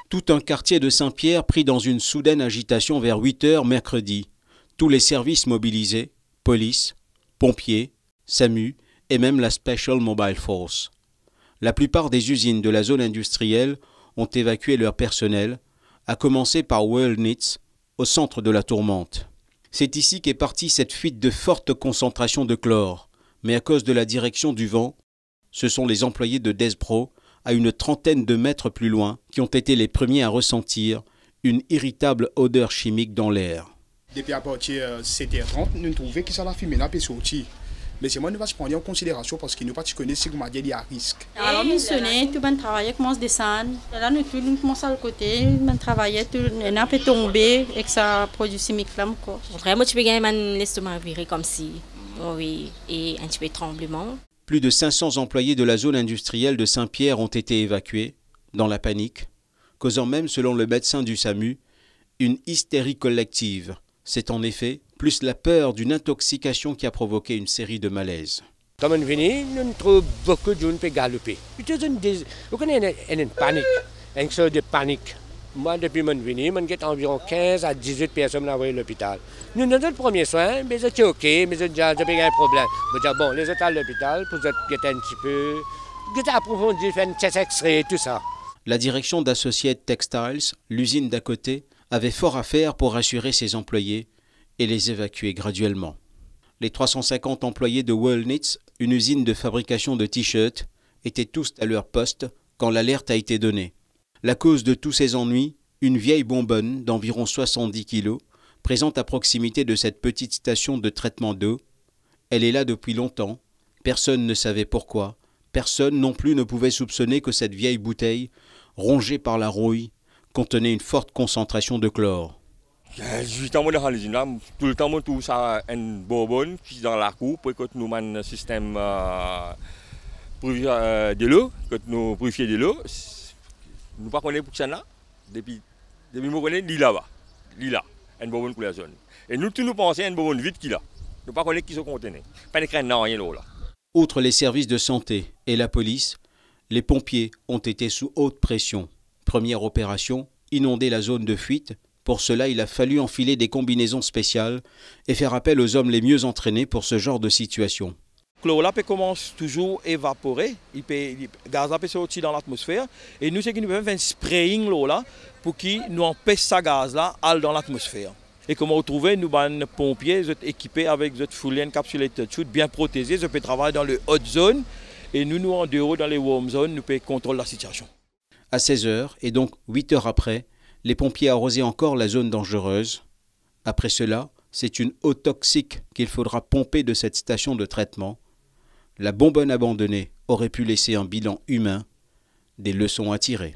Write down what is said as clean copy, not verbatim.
Tout un quartier de Saint-Pierre pris dans une soudaine agitation vers 8 heures mercredi. Tous les services mobilisés, police, pompiers, SAMU et même la Special Mobile Force. La plupart des usines de la zone industrielle ont évacué leur personnel, à commencer par Wöllnitz, au centre de la tourmente. C'est ici qu'est partie cette fuite de forte concentration de chlore, mais à cause de la direction du vent, ce sont les employés de Despro, à une trentaine de mètres plus loin, qui ont été les premiers à ressentir une irritable odeur chimique dans l'air. Depuis à partir de 7h30, nous trouvons que ça la fumée n'a pas sorti. Mais c'est moi, nous va se prendre en considération parce que nous ne connaissons pas si vous m'avez à risque. Alors, nous sommes tout le travail commence à descendre. Là, nous commençons à le côté, nous travaillons, on a peu tombé et que ça produit chimique flamme. Vraiment, tu peux gagner l'estomac viré comme si, oui, et un petit peu de tremblement. Plus de 500 employés de la zone industrielle de Saint-Pierre ont été évacués, dans la panique, causant même, selon le médecin du SAMU, une hystérie collective. C'est en effet plus la peur d'une intoxication qui a provoqué une série de malaises. Quand on vient, nous trouvons beaucoup de gens qui galoper. Vous connaissez une panique, une sorte de panique. Moi, depuis que je suis venu, j'ai environ 15 à 18 personnes à l'hôpital. Nous avons notre premier soin, mais c'est OK, mais j'ai pas un problème. Je dis, bon, les autres à l'hôpital, pour être un petit peu, approfondir, faire un test extrait, tout ça. La direction d'Associated Textiles, l'usine d'à côté, avait fort à faire pour rassurer ses employés et les évacuer graduellement. Les 350 employés de Wöllnitz, une usine de fabrication de t-shirts, étaient tous à leur poste quand l'alerte a été donnée. La cause de tous ces ennuis, une vieille bonbonne d'environ 70 kg, présente à proximité de cette petite station de traitement d'eau. Elle est là depuis longtemps, personne ne savait pourquoi, personne non plus ne pouvait soupçonner que cette vieille bouteille, rongée par la rouille, contenait une forte concentration de chlore. Tout le temps, tout ça une bonbonne qui est dans la cour pour que nous avons un système de l'eau, que nous purifions de l'eau. Nous ne connaissons pas pour ça là. Depuis nous connaissons l'île une bonbonne pour la zone. Et nous tous nous pensons une bonbonne vide qui là. Nous ne connaissons pas qui se contenait. Pas de crainte, non, rien là. Outre les services de santé et la police, les pompiers ont été sous haute pression. Première opération, inonder la zone de fuite. Pour cela, il a fallu enfiler des combinaisons spéciales et faire appel aux hommes les mieux entraînés pour ce genre de situation. Le chlore commence toujours à évaporer, le gaz peut sortir dans l'atmosphère et nous, ce qui nous fait un spraying là, pour qu'il nous empêche ce gaz-là aller dans l'atmosphère. Et comme vous trouvez, nous sommes pompiers équipés avec des foulées encapsulées bien protégées, ils peuvent travailler dans le hot zone et nous en dehors dans les warm zones, nous pouvons contrôler la situation. À 16h et donc 8 heures après, les pompiers arrosaient encore la zone dangereuse. Après cela, c'est une eau toxique qu'il faudra pomper de cette station de traitement. La bonbonne abandonnée aurait pu laisser un bilan humain, des leçons à tirer.